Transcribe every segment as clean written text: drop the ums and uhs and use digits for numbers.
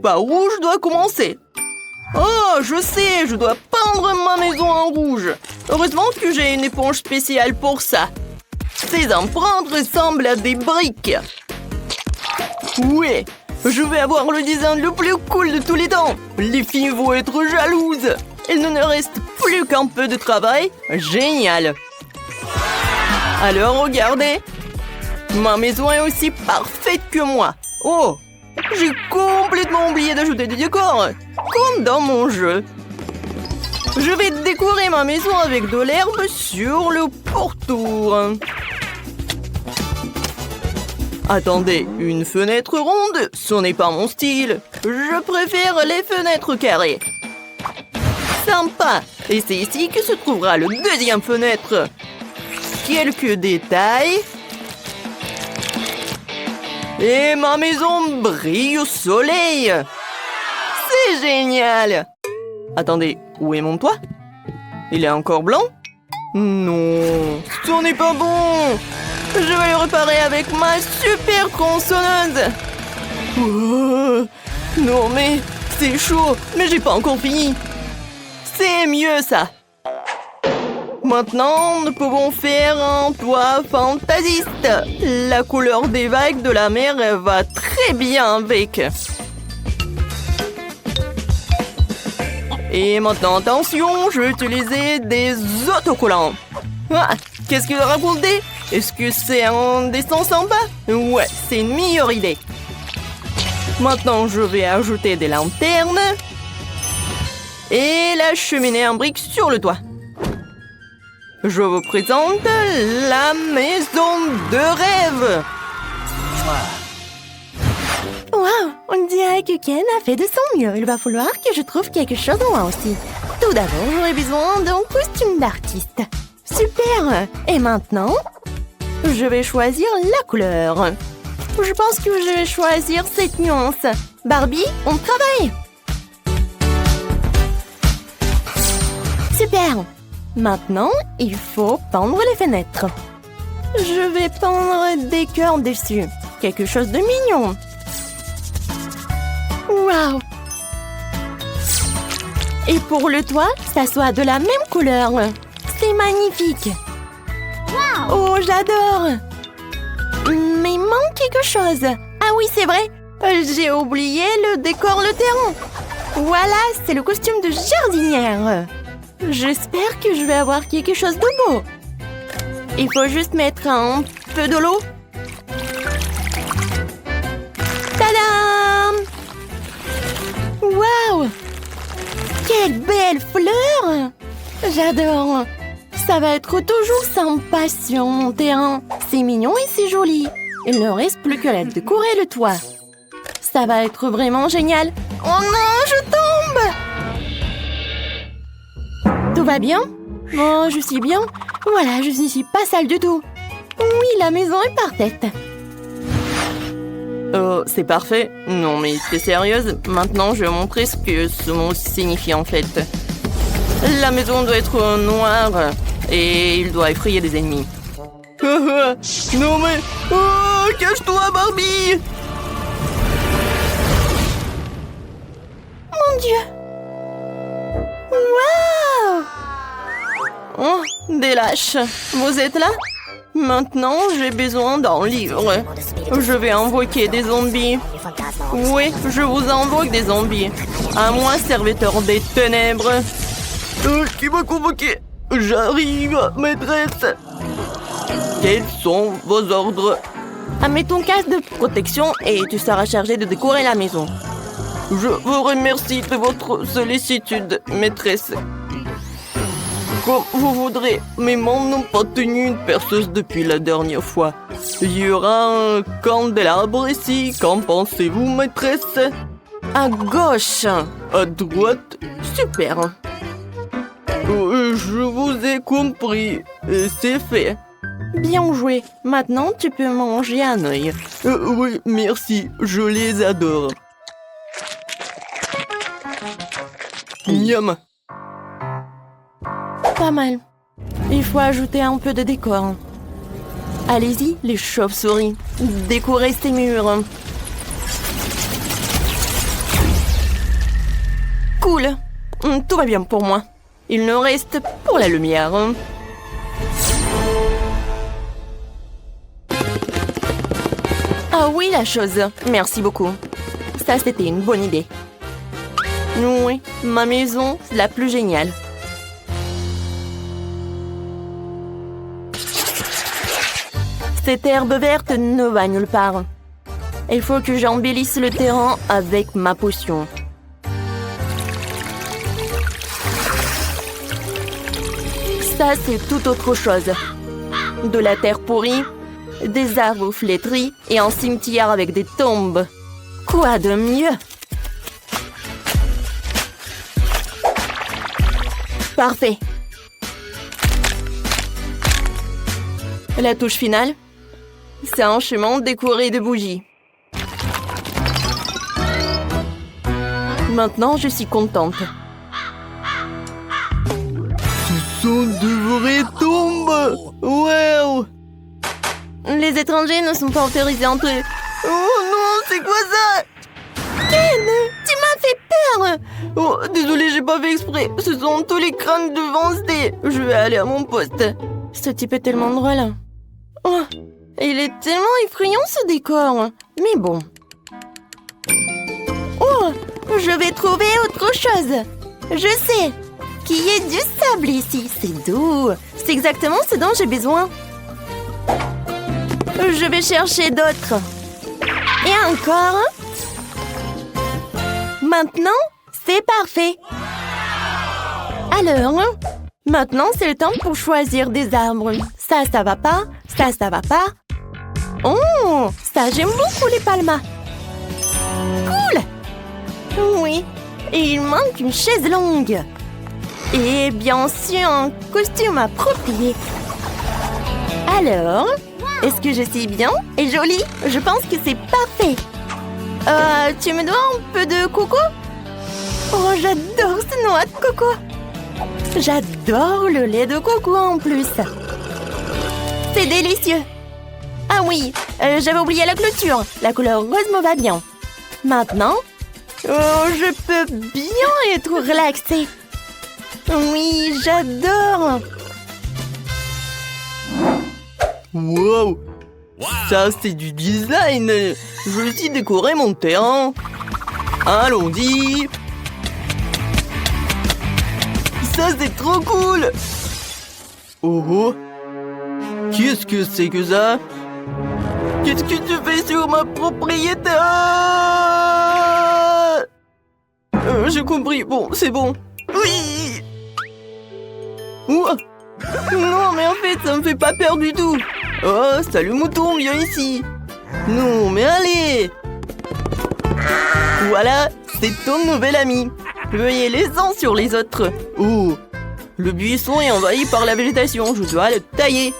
Par où je dois commencer? Oh, je sais, je dois peindre ma maison en rouge. Heureusement que j'ai une éponge spéciale pour ça. Ces empreintes ressemblent à des briques. Oui, je vais avoir le design le plus cool de tous les temps. Les filles vont être jalouses. Il ne nous reste plus qu'un peu de travail. Génial. Alors, regardez. Ma maison est aussi parfaite que moi. Oh, j'ai complètement oublié d'ajouter des décors, comme dans mon jeu. Je vais décorer ma maison avec de l'herbe sur le pourtour. Attendez, une fenêtre ronde, ce n'est pas mon style. Je préfère les fenêtres carrées. Sympa. Et c'est ici que se trouvera le deuxième fenêtre. Quelques détails. Et ma maison brille au soleil. C'est génial. Attendez, où est mon toit? Il est encore blanc? Non, ce n'est pas bon. Je vais le réparer avec ma super tronçonneuse. Oh, non mais, c'est chaud, mais j'ai pas encore fini. C'est mieux ça. Maintenant, nous pouvons faire un toit fantasiste. La couleur des vagues de la mer va très bien avec. Et maintenant, attention, je vais utiliser des autocollants. Ah, qu'est-ce qu'il a raconté? Est-ce que c'est un dessin sympa? Ouais, c'est une meilleure idée. Maintenant, je vais ajouter des lanternes. Et la cheminée en briques sur le toit. Je vous présente la maison de rêve. Waouh, on dirait que Ken a fait de son mieux. Il va falloir que je trouve quelque chose moi aussi. Tout d'abord, j'aurai besoin d'un costume d'artiste. Super. Et maintenant, je vais choisir la couleur. Je pense que je vais choisir cette nuance. Barbie, on travaille. Super. Maintenant, il faut peindre les fenêtres. Je vais peindre des cœurs dessus. Quelque chose de mignon. Waouh! Et pour le toit, ça soit de la même couleur. C'est magnifique. Wow. Oh, j'adore. Mais il manque quelque chose. Ah oui, c'est vrai. J'ai oublié le décor, le terrain. Voilà, c'est le costume de jardinière. J'espère que je vais avoir quelque chose de beau. Il faut juste mettre un peu de l'eau. Tadam! Waouh! Quelle belle fleur! J'adore! Ça va être toujours sympa sur mon terrain. C'est mignon et c'est joli. Il ne reste plus qu'à décorer le toit. Ça va être vraiment génial. Oh non, je tombe! Tout va bien? Oh, je suis bien. Voilà, je suis pas sale du tout. Oui, la maison est parfaite. Oh, c'est parfait. Non, mais t'es sérieuse? Maintenant, je vais montrer ce que ce mot signifie en fait. La maison doit être noire et il doit effrayer des ennemis. Non mais... Oh, cache-toi, Barbie! Mon Dieu! Waouh! Oh, des lâches. Vous êtes là? Maintenant, j'ai besoin d'un livre. Je vais invoquer des zombies. Oui, je vous invoque des zombies. À moi, serviteur des ténèbres. Qui m'a convoqué? J'arrive, maîtresse. Quels sont vos ordres? Mets ton casque de protection et tu seras chargé de décorer la maison. Je vous remercie de votre sollicitude, maîtresse. Comme vous voudrez, mes mains n'ont pas tenu une perceuse depuis la dernière fois. Il y aura un candélabre ici. Qu'en pensez-vous, maîtresse? À gauche. À droite. Super. Je vous ai compris. C'est fait. Bien joué. Maintenant, tu peux manger un œil. Oui, merci. Je les adore. Miam. Pas mal. Il faut ajouter un peu de décor. Allez-y, les chauves-souris. Décorez ces murs. Cool. Tout va bien pour moi. Il ne reste pour la lumière. Ah oui, la chose. Merci beaucoup. Ça, c'était une bonne idée. Oui, ma maison, c'est la plus géniale. Cette herbe verte ne va nulle part. Il faut que j'embellisse le terrain avec ma potion. Ça, c'est tout autre chose. De la terre pourrie, des arbres flétris et un cimetière avec des tombes. Quoi de mieux? Parfait. La touche finale, c'est un chemin décoré de bougies. Maintenant, je suis contente. Ce sont de vraies tombes! Wow! Les étrangers ne sont pas autorisés à entrer. Oh non, c'est quoi ça? Ken, tu m'as fait peur! Oh, désolé, j'ai pas fait exprès. Ce sont tous les crânes de Wednesday. Je vais aller à mon poste. Ce type est tellement drôle. Oh, il est tellement effrayant ce décor. Mais bon. Oh, je vais trouver autre chose. Je sais qu'il y a du sable ici. C'est doux. C'est exactement ce dont j'ai besoin. Je vais chercher d'autres. Et encore. Maintenant, c'est parfait. Alors, maintenant, c'est le temps pour choisir des arbres. Ça va pas. Ça va pas. Oh, ça, j'aime beaucoup les palmas. Cool. Oui, et il manque une chaise longue. Et bien sûr, un costume approprié. Alors, est-ce que je suis bien et jolie? Je pense que c'est parfait. Tu me dois un peu de coco? Oh, j'adore ce noix de coco. J'adore le lait de coco en plus. C'est délicieux. Ah oui, j'avais oublié la clôture. La couleur rose me va bien. Maintenant, je peux bien être relaxée. Oui, j'adore. Wow, ça c'est du design. Je vais aussi décorer mon terrain. Allons-y. Ça c'est trop cool. Oh oh. Qu'est-ce que c'est que ça? Qu'est-ce que tu fais sur ma propriété? J'ai compris. Bon, c'est bon. Oui. Ouah. Non, mais en fait, ça me fait pas peur du tout. Oh, salut mouton, viens ici. Non, mais allez. Voilà, c'est ton nouvel ami. Veuillez les uns sur les autres. Oh, le buisson est envahi par la végétation. Je dois le tailler.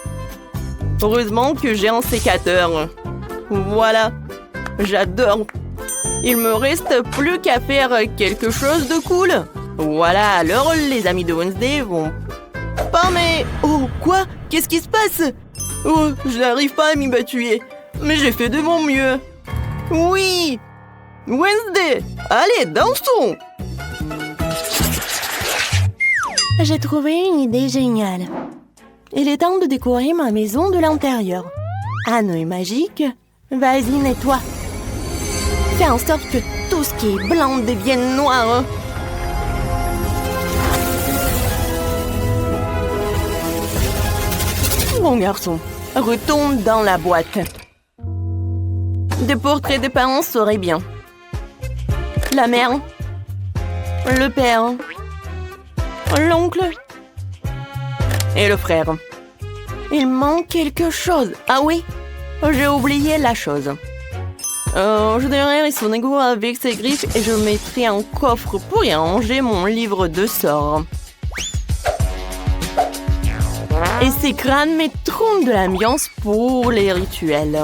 Heureusement que j'ai un sécateur. Voilà, j'adore. Il me reste plus qu'à faire quelque chose de cool. Voilà, alors les amis de Wednesday vont... Pas mais... Oh, quoi? Qu'est-ce qui se passe? Oh, je n'arrive pas à m'y battuer. Mais j'ai fait de mon mieux. Oui! Wednesday, allez, dansons! J'ai trouvé une idée géniale. Il est temps de décorer ma maison de l'intérieur. Un œil magique. Vas-y, nettoie. Fais en sorte que tout ce qui est blanc devienne noir. Bon garçon, retourne dans la boîte. Des portraits des parents seraient bien. La mère, le père, l'oncle et le frère. Il manque quelque chose. Ah oui, j'ai oublié la chose. Je donnerai son égo avec ses griffes et je mettrai un coffre pour y ranger mon livre de sorts. Et ces crânes mettront de l'ambiance pour les rituels.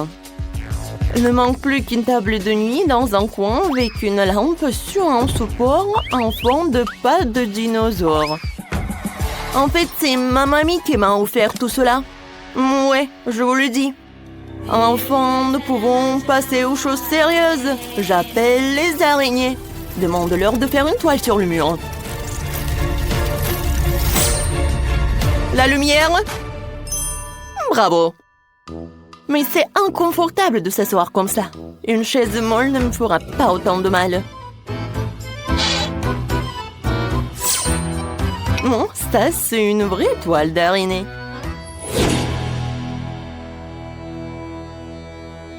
Il ne manque plus qu'une table de nuit dans un coin avec une lampe sur un support en forme de pattes de dinosaure. En fait, c'est ma mamie qui m'a offert tout cela. Ouais, je vous le dis. Enfin, nous pouvons passer aux choses sérieuses. J'appelle les araignées. Demande-leur de faire une toile sur le mur. La lumière? Bravo. Mais c'est inconfortable de s'asseoir comme ça. Une chaise molle ne me fera pas autant de mal. Bon, ça, c'est une vraie toile d'araignée.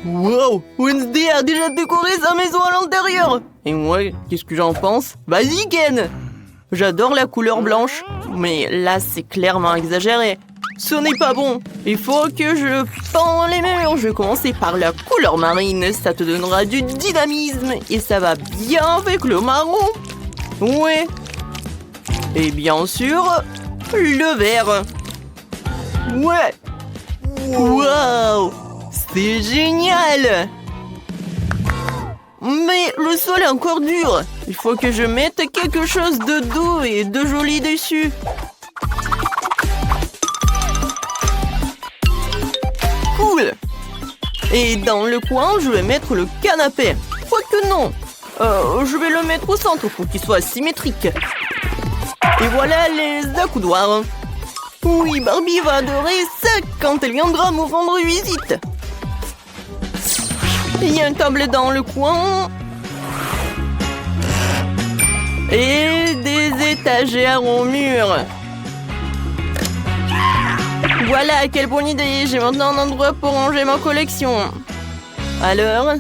Wow! Wednesday a déjà décoré sa maison à l'intérieur! Et moi, qu'est-ce que j'en pense? Vas-y, Ken! J'adore la couleur blanche, mais là, c'est clairement exagéré. Ce n'est pas bon. Il faut que je peins les murs. Je vais commencer par la couleur marine. Ça te donnera du dynamisme et ça va bien avec le marron. Ouais. Et bien sûr, le vert. Ouais. Wow! C'est génial! Mais le sol est encore dur. Il faut que je mette quelque chose de doux et de joli dessus. Cool! Et dans le coin, je vais mettre le canapé. Quoique non. Je vais le mettre au centre pour qu'il soit symétrique. Et voilà les accoudoirs. Oui, Barbie va adorer ça quand elle viendra me rendre visite. Il y a une table dans le coin. Et des étagères au mur. Voilà, quelle bonne idée. J'ai maintenant un endroit pour ranger ma collection. Alors,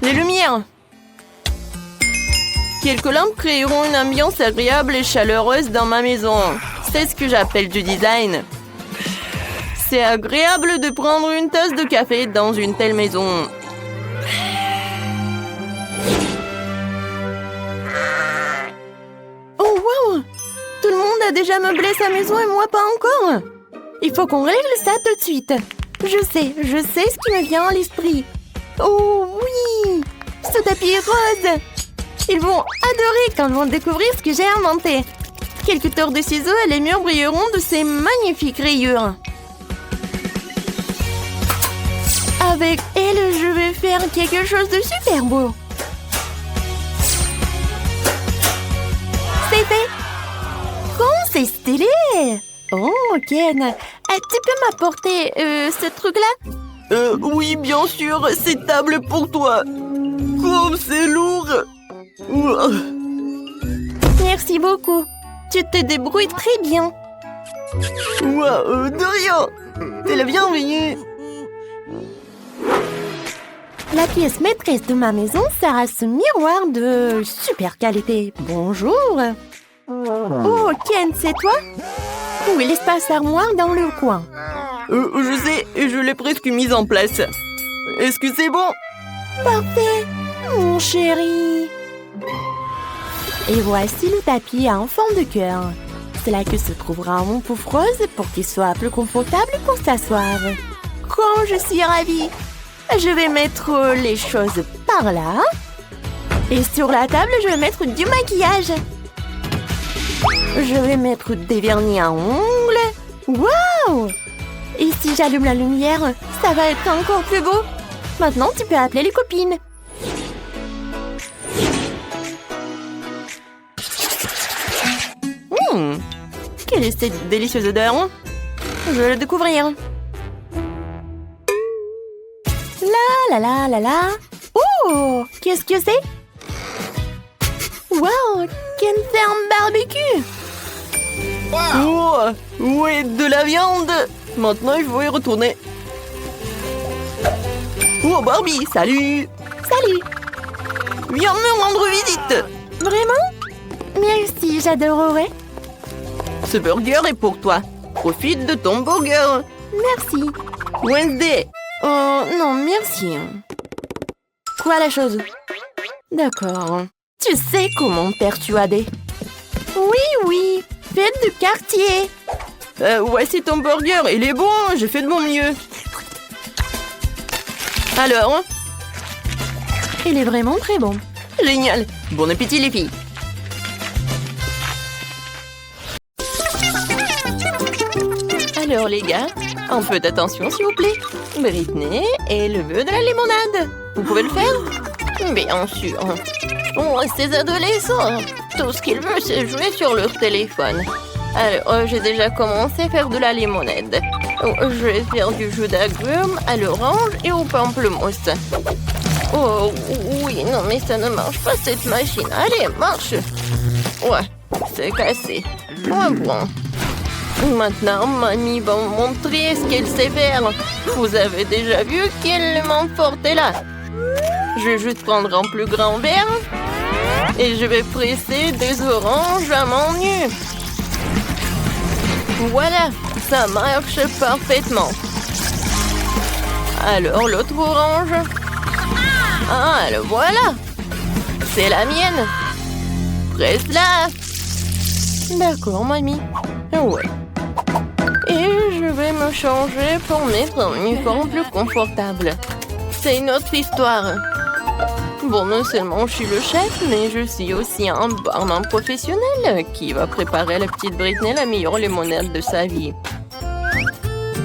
les lumières. Quelques lampes créeront une ambiance agréable et chaleureuse dans ma maison. C'est ce que j'appelle du design. C'est agréable de prendre une tasse de café dans une telle maison. Oh wow! Tout le monde a déjà meublé sa maison et moi pas encore. Il faut qu'on règle ça tout de suite. Je sais ce qui me vient à l'esprit. Oh oui! Ce tapis rose! Ils vont adorer quand ils vont découvrir ce que j'ai inventé. Quelques tours de ciseaux et les murs brilleront de ces magnifiques rayures. Avec elle, je vais faire quelque chose de super beau. C'est fait! Oh, c'est stylé! Oh, Ken, tu peux m'apporter ce truc-là? Oui, bien sûr, c'est table pour toi. Comme c'est lourd. Merci beaucoup. Tu te débrouilles très bien. De rien. T'es la bienvenue. La pièce maîtresse de ma maison sera ce miroir de super qualité. Bonjour. Oh, Ken, c'est toi? Où est l'espace armoire dans le coin? Je sais, je l'ai presque mise en place. Est-ce que c'est bon? Parfait, mon chéri. Et voici le tapis en forme de cœur. C'est là que se trouvera mon pouf rose pour qu'il soit plus confortable pour s'asseoir. Comme je suis ravie. Je vais mettre les choses par là. Et sur la table, je vais mettre du maquillage. Je vais mettre des vernis à ongles. Waouh! Et si j'allume la lumière, ça va être encore plus beau. Maintenant, tu peux appeler les copines. Quelle est cette délicieuse odeur? Je vais le découvrir. La la la la la. Oh! Qu'est-ce que c'est? Wow! Ken fait un barbecue! Oh! Ouais, de la viande! Maintenant, il faut y retourner. Oh, Barbie, salut! Salut! Viens me rendre visite! Vraiment? Merci, j'adorerais. Ce burger est pour toi. Profite de ton burger. Merci. Wednesday. Oh, non, merci. Quoi la chose? D'accord. Tu sais comment persuader? Oui, fête de quartier. Voici ton burger, il est bon, j'ai fait de mon mieux. Alors? Il est vraiment très bon. Génial. Bon appétit les filles. Alors les gars, un peu d'attention s'il vous plaît. Britney et le vœu de la limonade. Vous pouvez le faire? Bien sûr. Oh, ces adolescents, tout ce qu'ils veulent, c'est jouer sur leur téléphone. Alors, j'ai déjà commencé à faire de la limonade. Oh, je vais faire du jus d'agrumes à l'orange et au pamplemousse. Oh, oui, non, mais ça ne marche pas, cette machine. Allez, marche. Ouais, c'est cassé. Ouais, bon. Maintenant, mamie va me montrer ce qu'elle sait faire. Vous avez déjà vu quelle main forte est là. Je vais juste prendre un plus grand verre et je vais presser des oranges à mon nu. Voilà, ça marche parfaitement. Alors, l'autre orange. Ah, le voilà. C'est la mienne. Presse-la. D'accord, mamie. Ouais. Et je vais me changer pour mettre un uniforme plus confortable. C'est une autre histoire. Bon, non seulement je suis le chef, mais je suis aussi un barman professionnel qui va préparer à la petite Britney la meilleure limonade de sa vie.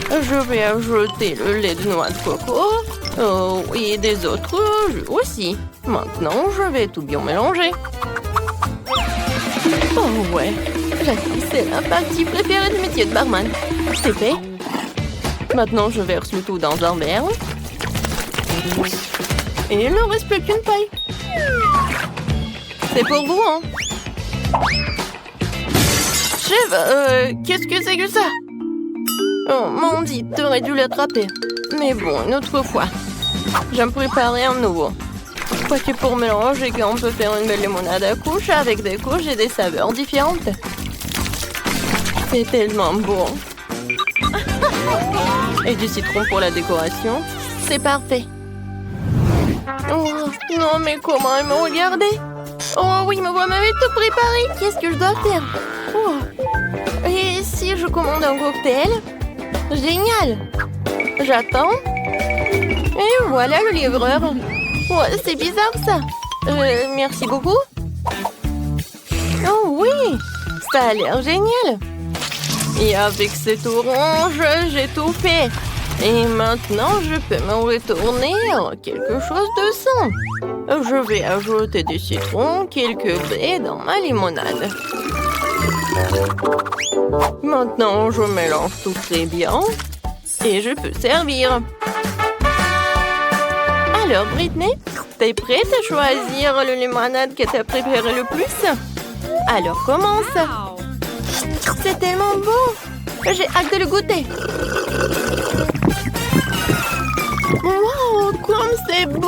Je vais ajouter le lait de noix de coco et des autres jus aussi. Maintenant, je vais tout bien mélanger. Oh ouais, c'est la partie préférée du métier de barman. C'est fait. Maintenant, je verse le tout dans un verre. Et il ne reste plus qu'une paille. C'est pour vous, hein? Chef, qu'est-ce que c'est que ça? Oh, mon Dieu, t'aurais dû l'attraper. Mais bon, une autre fois. Je vais me préparer un nouveau. Quoique pour mélanger, on peut faire une belle limonade à couches avec des couches et des saveurs différentes. C'est tellement bon. Et du citron pour la décoration. C'est parfait. Oh, non, mais comment elle m'a regardé? Oh oui, ma voix m'avait tout préparé. Qu'est-ce que je dois faire? Oh. Et si je commande un cocktail? Génial! J'attends. Et voilà le livreur. Oh, c'est bizarre ça. Merci beaucoup. Oh oui, ça a l'air génial. Et avec cette orange, j'ai tout fait. Et maintenant, je peux me retourner en quelque chose de sain. Je vais ajouter du citron, quelques baies dans ma limonade. Maintenant, je mélange tout très bien. Et je peux servir. Alors, Britney, t'es prête à choisir le limonade que t'as préféré le plus? Alors, commence. C'est tellement bon. J'ai hâte de le goûter. Wow, comme c'est bon!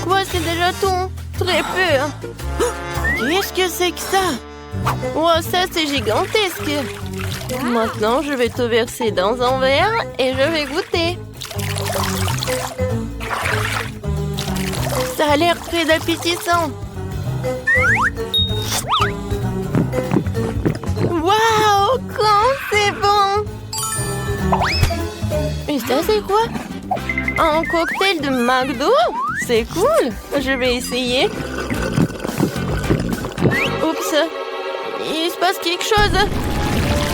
Quoi, c'est déjà tout? Très peu. Qu'est-ce que c'est que ça? Wow, ça c'est gigantesque. Maintenant, je vais tout verser dans un verre et je vais goûter. Ça a l'air très appétissant. Waouh, quand c'est bon! Et ça, c'est quoi? Un cocktail de McDo? C'est cool! Je vais essayer. Oups! Il se passe quelque chose!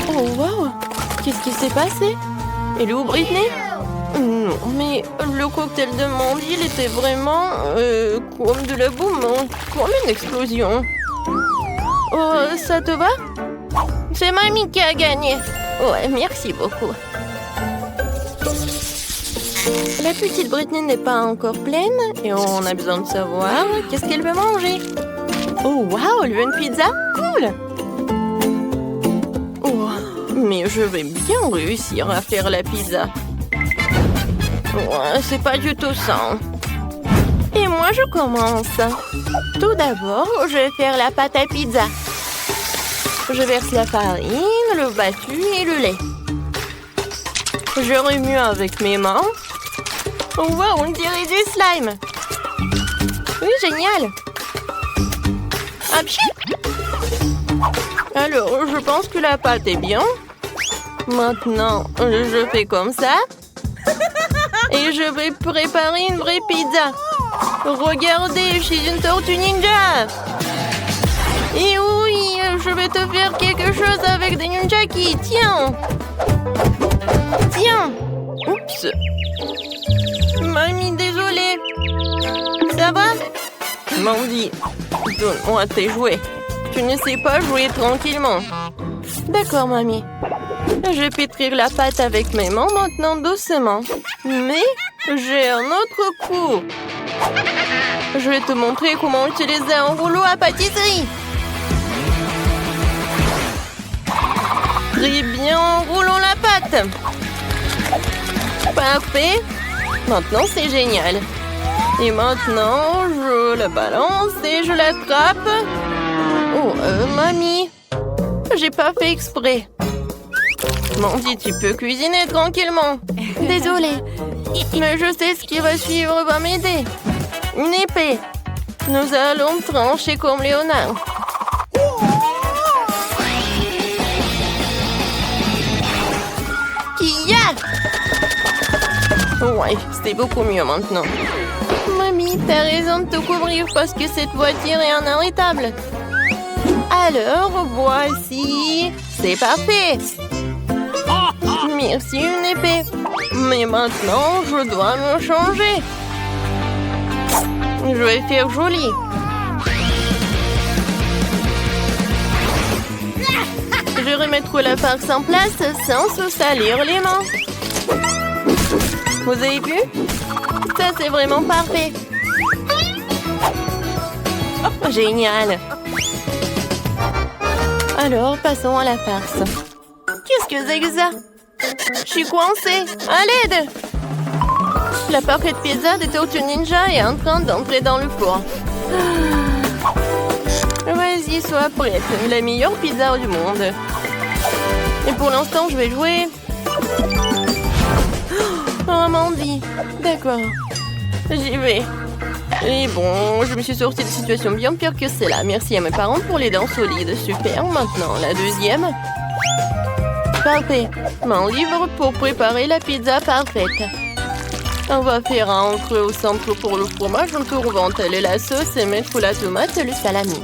Oh, wow! Qu'est-ce qui s'est passé? Elle est où, Britney? Non, mais le cocktail de Mandy, il était vraiment comme de la boum, comme une explosion. Oh, ça te va? C'est mamie qui a gagné. Ouais, merci beaucoup. La petite Britney n'est pas encore pleine et on a besoin de savoir qu'est-ce qu'elle veut manger. Oh, waouh, elle veut une pizza? Cool! Oh, mais je vais bien réussir à faire la pizza. Ouais, c'est pas du tout ça. Et moi, je commence. Tout d'abord, je vais faire la pâte à pizza. Je verse la farine, le battu et le lait. Je remue avec mes mains. Oh, wow, on dirait du slime. Oui, génial. Apchi. Alors, je pense que la pâte est bien. Maintenant, je fais comme ça. Et je vais préparer une vraie pizza. Regardez, je suis une tortue ninja. Et oui, je vais te faire quelque chose avec des nunchaki. Tiens. Tiens. Oups. Mamie, désolée. Ça va? Mandy, donne-moi tes jouets. Tu ne sais pas jouer tranquillement. D'accord, mamie. Je vais pétrir la pâte avec mes mains maintenant doucement. Mais j'ai un autre coup. Je vais te montrer comment utiliser un rouleau à pâtisserie. Très bien, roulons la pâte. Parfait. Maintenant, c'est génial. Et maintenant, je la balance et je l'attrape. Oh, mamie. J'ai pas fait exprès. Mandy, tu peux cuisiner tranquillement. Désolée. Mais je sais ce qui va suivre va m'aider. Une épée. Nous allons trancher comme Léonard. Kia! Ouais, c'est beaucoup mieux maintenant. Mamie, t'as raison de te couvrir parce que cette voiture est inarrêtable. Alors, voici... C'est parfait. Merci, une épée. Mais maintenant, je dois me changer. Je vais faire joli. Je vais remettre la farce en place sans se salir les mains. Vous avez vu? Ça, c'est vraiment parfait. Génial. Alors, passons à la farce. Qu'est-ce que c'est que ça? Je suis coincée. À l'aide! La parfaite pizza de Tortue Ninja est en train d'entrer dans le four. Vas-y, sois prête. La meilleure pizza du monde. Et pour l'instant, je vais jouer. Oh, Mandy. D'accord. J'y vais. Et bon, je me suis sortie de situation bien pire que celle-là. Merci à mes parents pour les dents solides. Super. Maintenant, la deuxième. Parfait. Mon livre pour préparer la pizza parfaite. On va faire un creux au centre pour le fromage, entourant la sauce et mettre la tomate et le salami.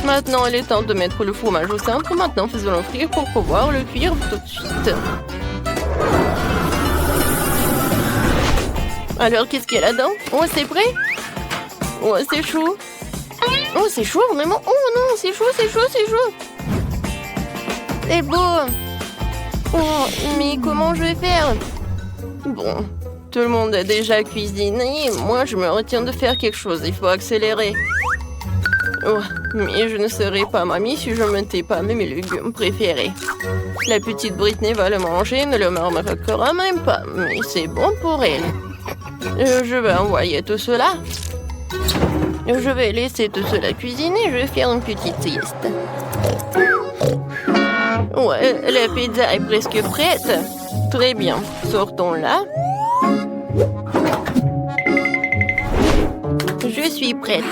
Maintenant, il est temps de mettre le fromage au centre. Maintenant, faisons-le frire pour pouvoir le cuire tout de suite. Alors, qu'est-ce qu'il y a là-dedans? Oh, c'est prêt? Oh, c'est chaud. Oh, c'est chaud, vraiment? Oh non, c'est chaud, c'est chaud, c'est chaud. C'est beau. Oh, mais comment je vais faire? Bon, tout le monde a déjà cuisiné. Moi, je me retiens de faire quelque chose. Il faut accélérer. Oh, mais je ne serai pas mamie si je ne tais pas mes légumes préférés. La petite Britney va le manger, ne le remarquera même pas. Mais c'est bon pour elle. Je vais envoyer tout cela. Je vais laisser tout cela cuisiner. Je vais faire une petite sieste. Ouais, la pizza est presque prête. Très bien. Sortons-la. Je suis prête.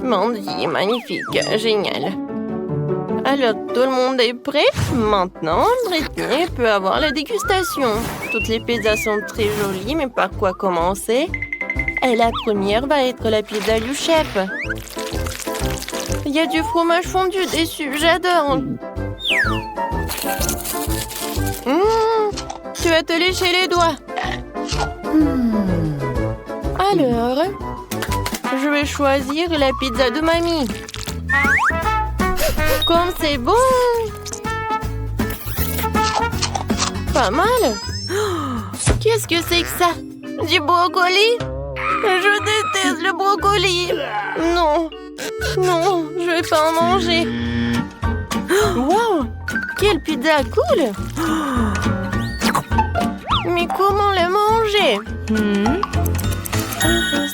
Mandy, magnifique. Génial. Alors, tout le monde est prêt? Maintenant, Britney peut avoir la dégustation. Toutes les pizzas sont très jolies, mais par quoi commencer? Et la première va être la pizza du chef. Il y a du fromage fondu dessus. J'adore. Tu vas te lécher les doigts. Alors, je vais choisir la pizza de mamie. Comme c'est bon. Pas mal. Qu'est-ce que c'est que ça? Du brocoli? Je déteste le brocoli. Non. Non, je vais pas en manger. Wow! Quelle pizza cool! Mais comment la manger?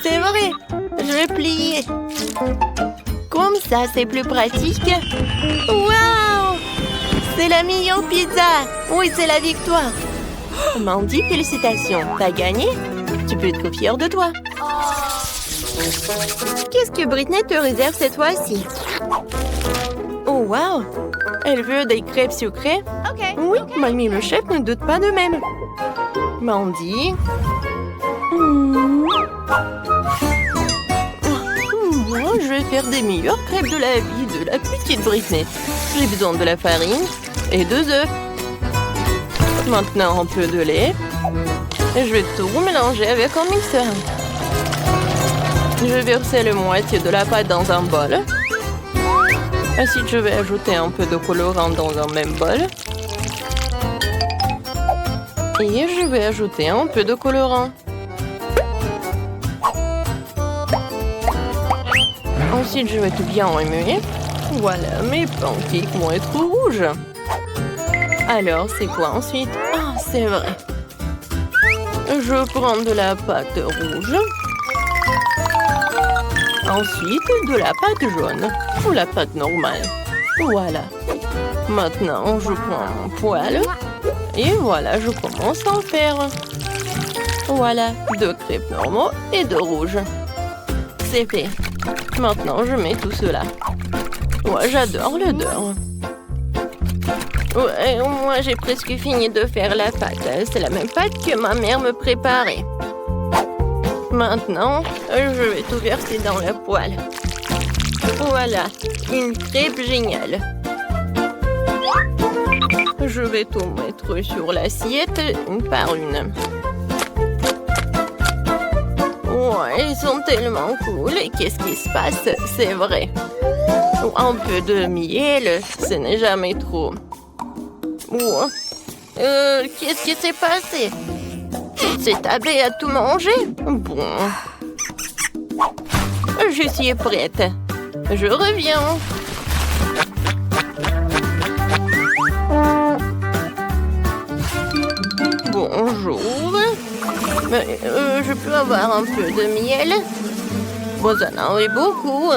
C'est vrai, je vais plier. Comme ça, c'est plus pratique. Wow! C'est la meilleure pizza! Oui, c'est la victoire. Mandy, félicitations. T'as gagné? Tu peux être fière de toi. Qu'est-ce que Britney te réserve cette fois-ci? Oh, wow! Elle veut des crêpes sucrées? Oui, mamie le chef ne doute pas de même. Mandy. Moi, je vais faire des meilleures crêpes de la vie de la petite Britney. J'ai besoin de la farine et 2 œufs. Maintenant, un peu de lait. Je vais tout mélanger avec un mixeur. Je vais verser la moitié de la pâte dans un bol. Ensuite, je vais ajouter un peu de colorant dans un même bol. Et je vais ajouter un peu de colorant. Ensuite, je vais tout bien remuer. Voilà, mes pancakes vont être rouges. Alors, c'est quoi ensuite? Ah, c'est vrai. Je prends de la pâte rouge. Ensuite, de la pâte jaune ou la pâte normale. Voilà. Maintenant, je prends mon poêle. Et voilà, je commence à en faire. Voilà, 2 crêpes normaux et 2 rouges. C'est fait. Maintenant, je mets tout cela. Ouais, j'adore l'odeur. Ouais, moi, j'ai presque fini de faire la pâte. C'est la même pâte que ma mère me préparait. Maintenant, je vais tout verser dans la poêle. Voilà, une crêpe géniale. Je vais tout mettre sur l'assiette une par une. Ouais, ils sont tellement cool. Et qu'est-ce qui se passe? C'est vrai. Un peu de miel, ce n'est jamais trop. Qu'est-ce qui s'est passé? Cette abeille a tout mangé? Bon. Je suis prête. Je reviens. Bonjour. Je peux avoir un peu de miel? Bon, ça en est beaucoup.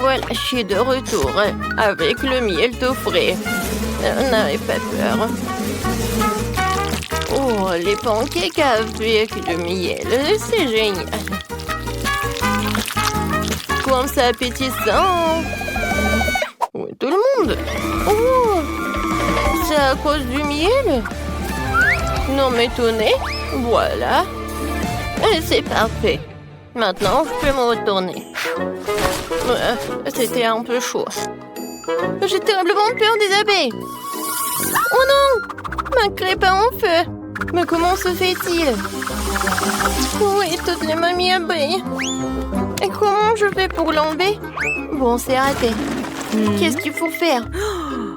Voilà, je suis de retour avec le miel tout frais. N'avez pas peur. Oh, les pancakes avec le miel, c'est génial. Comme c'est appétissant. Oui, tout le monde. Oh, c'est à cause du miel? Non, m'étonner. Voilà. C'est parfait. Maintenant, je peux me retourner. C'était un peu chaud. J'ai terriblement peur des abeilles. Oh non! Ma crêpe est en feu. Mais comment se fait-il? Oui, toutes les mamies abeilles. Et comment je fais pour l'enlever? Bon, c'est raté. Qu'est-ce qu'il faut faire?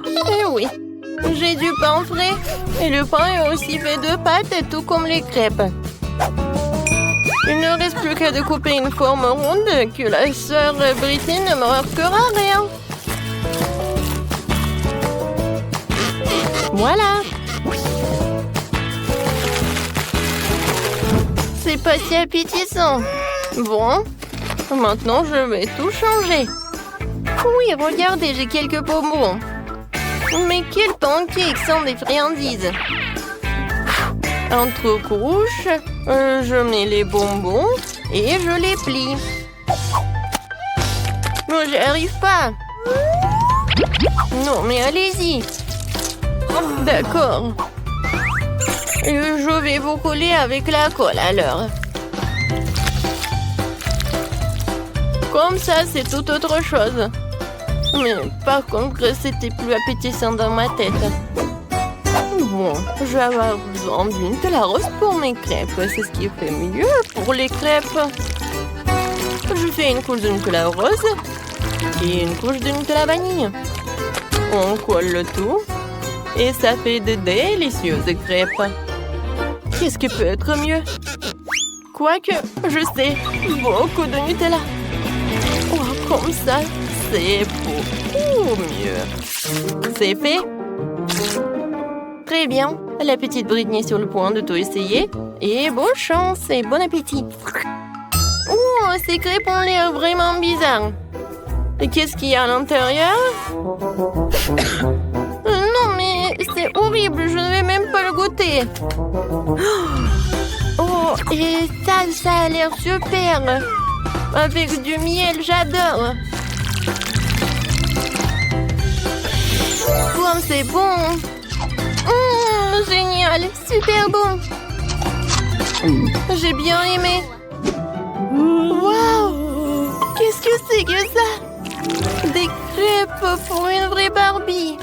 Eh oui, j'ai du pain frais. Et le pain est aussi fait de pâte, tout comme les crêpes. Il ne reste plus qu'à découper une forme ronde que la sœur Britney ne me marquera rien. Voilà. C'est pas si appétissant. Bon, maintenant je vais tout changer. Oui, regardez, j'ai quelques bonbons. Mais quels pancakes sont des friandises. Entre couches, je mets les bonbons et je les plie. Non, j'y arrive pas. Non, mais allez-y. D'accord. Je vais vous coller avec la colle alors. Comme ça, c'est tout autre chose. Mais par contre, c'était plus appétissant dans ma tête. Bon, je vais avoir besoin d'une Nutella rose pour mes crêpes. C'est ce qui fait mieux pour les crêpes. Je fais une couche de Nutella rose et une couche de Nutella vanille. On colle le tout et ça fait de délicieuses crêpes. Qu'est-ce qui peut être mieux? Quoique, je sais, beaucoup de Nutella. Oh, comme ça, c'est beaucoup mieux. C'est fait? Très bien. La petite Britney est sur le point de tout essayer. Et bonne chance et bon appétit. Oh, ces crêpes ont l'air vraiment bizarres. Et qu'est-ce qu'il y a à l'intérieur? Non, mais c'est horrible. Je ne vais même pas le goûter. Oh, et ça a l'air super. Avec du miel, j'adore. Comme c'est bon. Génial, super bon. J'ai bien aimé. Waouh! Qu'est-ce que c'est que ça? Des crêpes pour une vraie Barbie.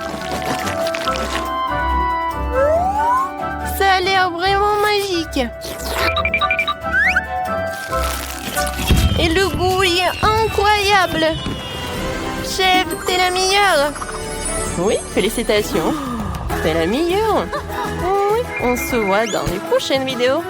Ça a l'air vraiment magique. Et le goût il est incroyable. Chef, t'es la meilleure. Oui, félicitations. T'es la meilleure. Oui, on se voit dans les prochaines vidéos.